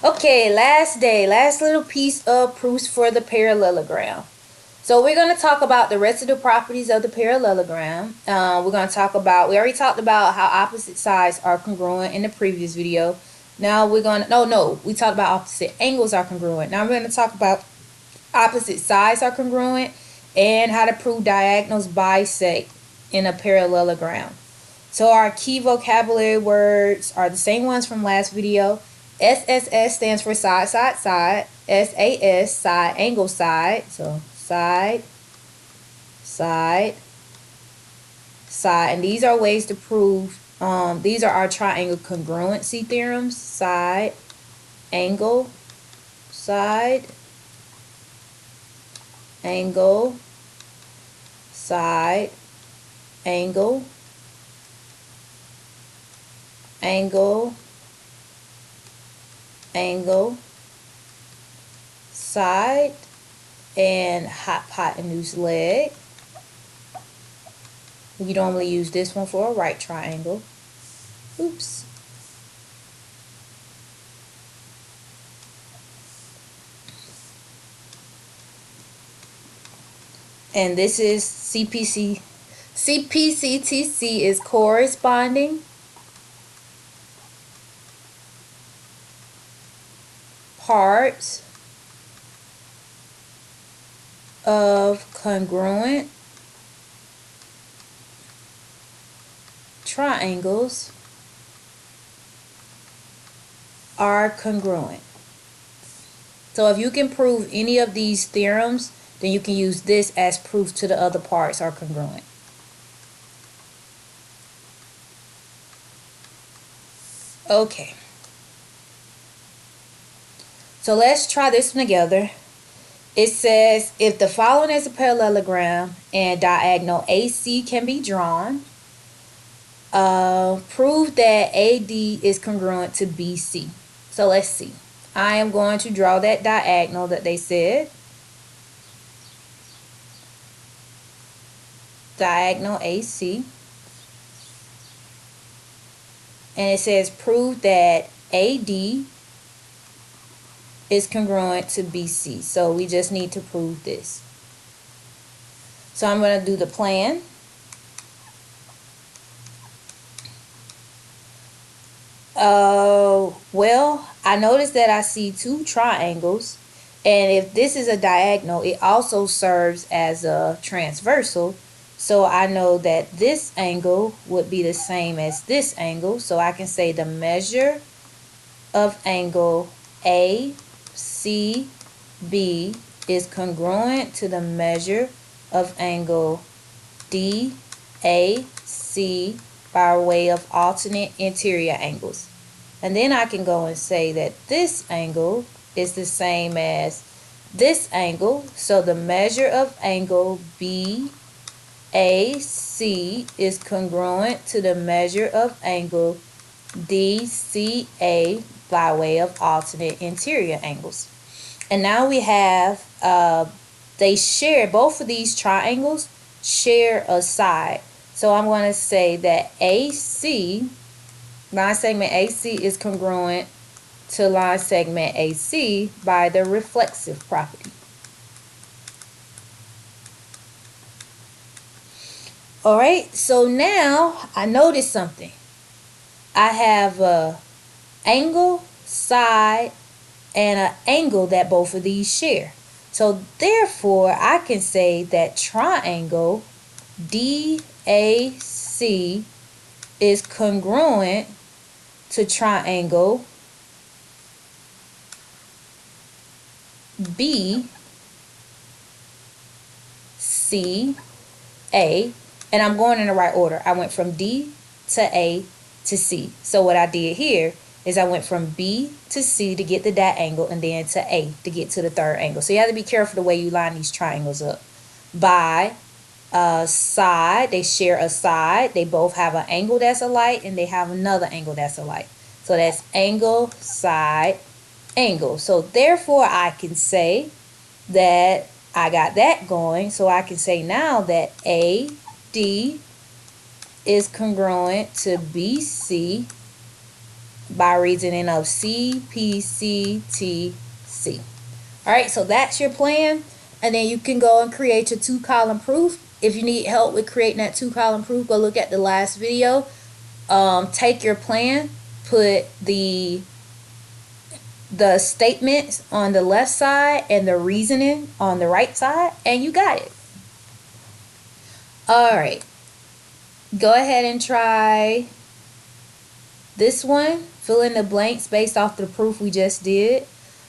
Okay, last day, last little piece of proofs for the parallelogram. So we're going to talk about the rest of the properties of the parallelogram. We're going to talk about, we already talked about how opposite sides are congruent in the previous video. Now we're going to, no, we talked about opposite angles are congruent. Now we're going to talk about opposite sides are congruent and how to prove diagonals bisect in a parallelogram. So our key vocabulary words are the same ones from last video. SSS stands for side, side, side. SAS, side, angle, side. So side, side, side. And these are ways to prove, these are our triangle congruency theorems. Side, angle, side, angle, side, angle, angle, angle, side, and hypotenuse leg. We normally use this one for a right triangle. Oops. And this is CPC. CPCTC is corresponding parts of congruent triangles are congruent. So if you can prove any of these theorems, then you can use this as proof to the other parts are congruent. Okay. So let's try this one together. It says, if the following is a parallelogram and diagonal AC can be drawn, prove that AD is congruent to BC. So let's see. I am going to draw that diagonal that they said. Diagonal AC. And it says prove that AD is congruent to BC. So we just need to prove this. So I'm going to do the plan. Well, I noticed that I see two triangles, and if this is a diagonal, it also serves as a transversal. So I know that this angle would be the same as this angle. So I can say the measure of angle ACB is congruent to the measure of angle DAC by way of alternate interior angles. And then I can go and say that this angle is the same as this angle. So the measure of angle BAC is congruent to the measure of angle DCA by way of alternate interior angles. And now we have, they share, both of these triangles share a side. So I'm going to say that AC, line segment AC, is congruent to line segment AC by the reflexive property. Alright, so now I noticed something. I have a angle, side, and an angle that both of these share. So therefore, I can say that triangle DAC is congruent to triangle BCA. And I'm going in the right order. I went from D to A to C. So what I did here is I went from B to C to get the diagonal, and then to A to get to the third angle. So you have to be careful the way you line these triangles up. By side, they share a side. They both have an angle that's alike, and they have another angle that's alike. So that's angle, side, angle. So therefore, I can say that I got that going. So I can say now that AD is congruent to BC by reasoning of CPCTC. Alright, so that's your plan. And then you can go and create your 2-column proof. If you need help with creating that 2-column proof, go look at the last video. Take your plan, put the statements on the left side and the reasoning on the right side, and you got it. Alright, go ahead and try this one. Fill in the blanks based off the proof we just did.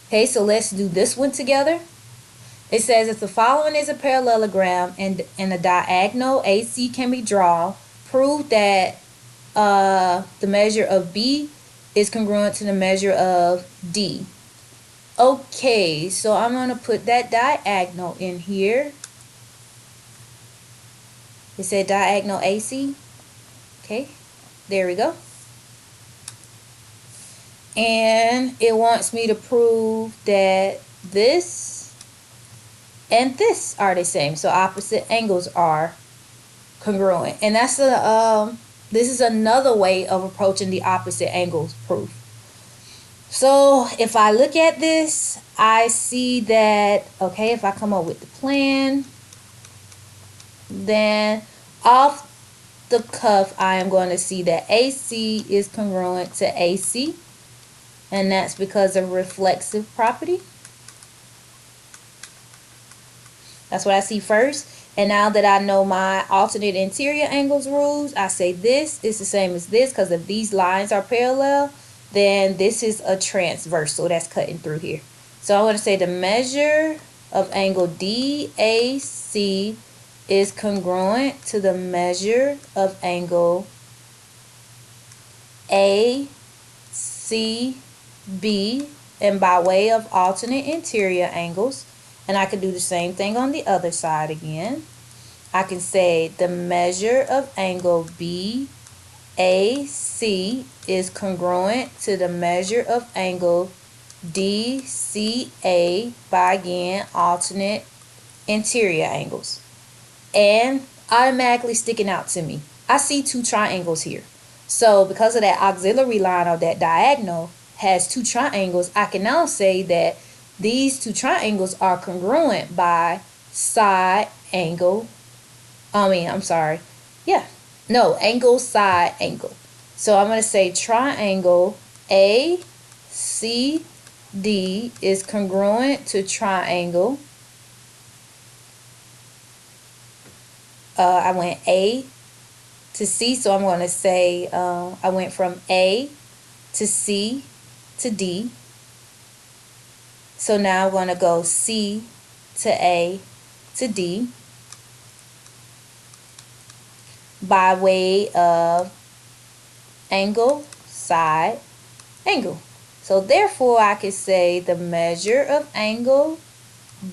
Okay, so let's do this one together. It says if the following is a parallelogram and a diagonal AC can be drawn, prove that the measure of B is congruent to the measure of D. Okay, so I'm going to put that diagonal in here. It said diagonal AC. Okay, there we go. And it wants me to prove that this and this are the same. So opposite angles are congruent. And that's this is another way of approaching the opposite angles proof. So if I look at this, I see that, okay, if I come up with the plan, then off the cuff, I am going to see that AC is congruent to AC. And that's because of reflexive property. That's what I see first. And now that I know my alternate interior angles rules, I say this is the same as this, because if these lines are parallel, then this is a transversal that's cutting through here. So I want to say the measure of angle DAC is congruent to the measure of angle ACB, and by way of alternate interior angles. And I can do the same thing on the other side again. I can say the measure of angle BAC is congruent to the measure of angle DCA by, again, alternate interior angles. And automatically sticking out to me, I see 2 triangles here. So because of that auxiliary line or that diagonal has 2 triangles, I can now say that these 2 triangles are congruent by side angle. Angle side angle. So I'm going to say triangle ACD is congruent to triangle. I went A to C, so I'm going to say I went from A to C to D. So now I'm going to go C to A to D by way of angle side angle. So therefore I could say the measure of angle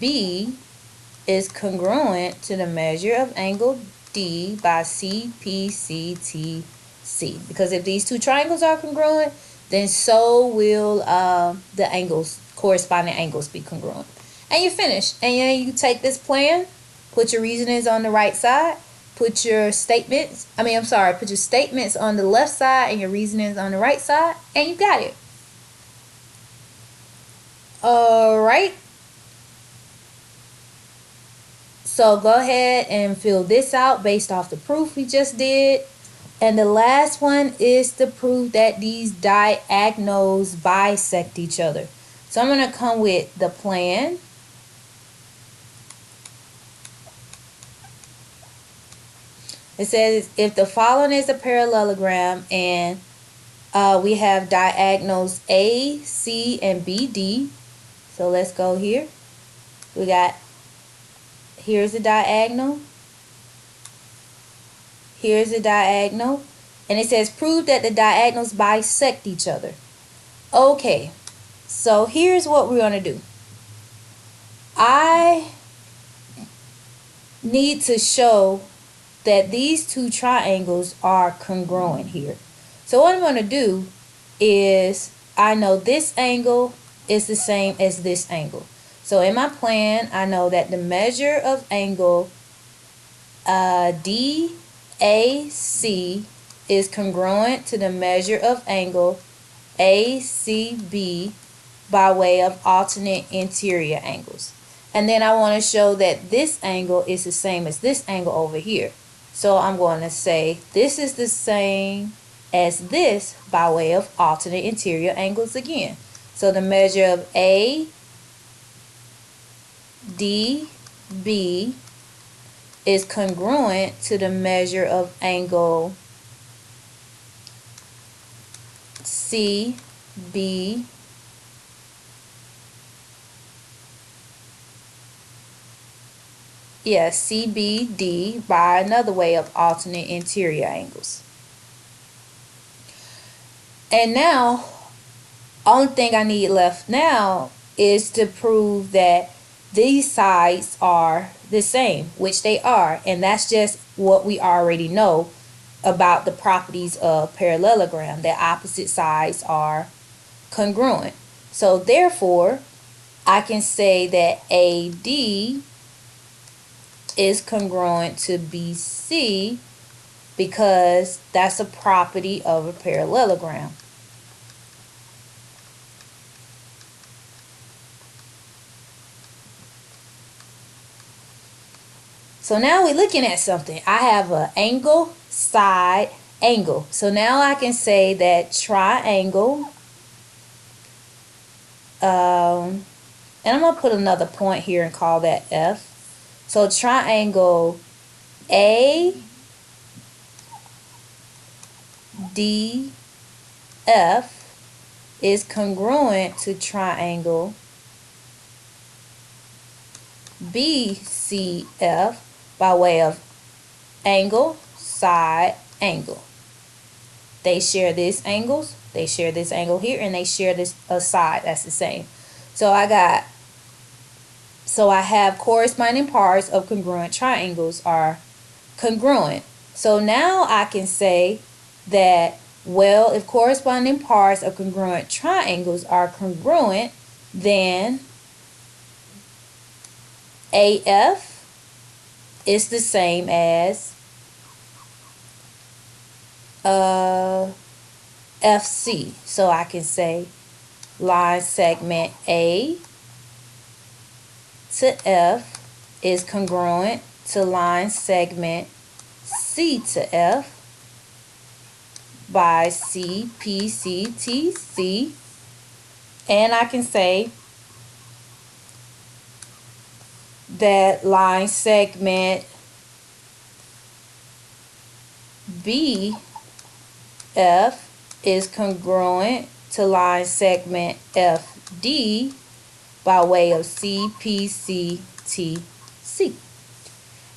B is congruent to the measure of angle D by CPCTC. Because if these 2 triangles are congruent, then so will the angles, corresponding angles, be congruent. And you finish. And then you take this plan, put your reasonings on the right side, put your statements, put your statements on the left side and your reasonings on the right side, and you got it. Alright. So go ahead and fill this out based off the proof we just did. And the last one is to prove that these diagonals bisect each other. So I'm going to come with the plan. It says if the following is a parallelogram and we have diagonals A, C, and BD. So let's go here. We got, here's the diagonal. Here's the diagonal. And it says prove that the diagonals bisect each other. Okay. So here's what we're going to do. I need to show that these 2 triangles are congruent here. So what I'm going to do is, I know this angle is the same as this angle. So in my plan, I know that the measure of angle DAC is congruent to the measure of angle ACB by way of alternate interior angles. And then I want to show that this angle is the same as this angle over here. So I'm going to say this is the same as this by way of alternate interior angles again. So the measure of ADB is congruent to the measure of angle CB CBD by another way of alternate interior angles. And now, only thing I need left now is to prove that these sides are the same, which they are, and that's just what we already know about the properties of parallelogram, that opposite sides are congruent. So therefore, I can say that AD is congruent to BC because that's a property of a parallelogram. So now we're looking at something. I have an angle, side, angle. So now I can say that triangle, and I'm going to put another point here and call that F. So triangle ADF is congruent to triangle BCF by way of angle, side, angle. They share these angles, they share this angle here, and they share this side. That's the same. So I have corresponding parts of congruent triangles are congruent. So now I can say that, well, if corresponding parts of congruent triangles are congruent, then AF is the same as FC. So I can say line segment A to F is congruent to line segment C to F by CPCTC, and I can say that line segment BF is congruent to line segment FD by way of CPCTC.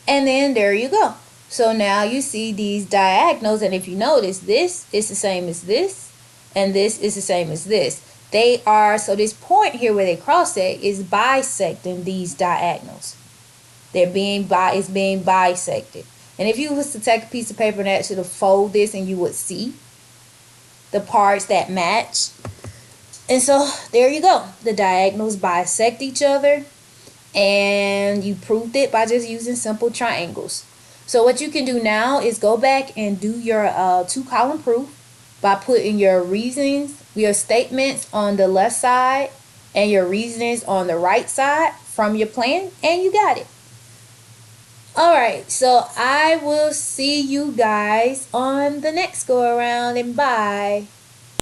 And then there you go. So now you see these diagonals, and if you notice, this is the same as this, and this is the same as this. They are, so this point here where they cross at is bisecting these diagonals. It's being bisected. And if you was to take a piece of paper and actually fold this, and you would see the parts that match. And so there you go. The diagonals bisect each other, and you proved it by just using simple triangles. So what you can do now is go back and do your two-column proof by putting your reasonings, your statements on the left side and your reasonings on the right side from your plan, and you got it. Alright, so I will see you guys on the next go around, and bye.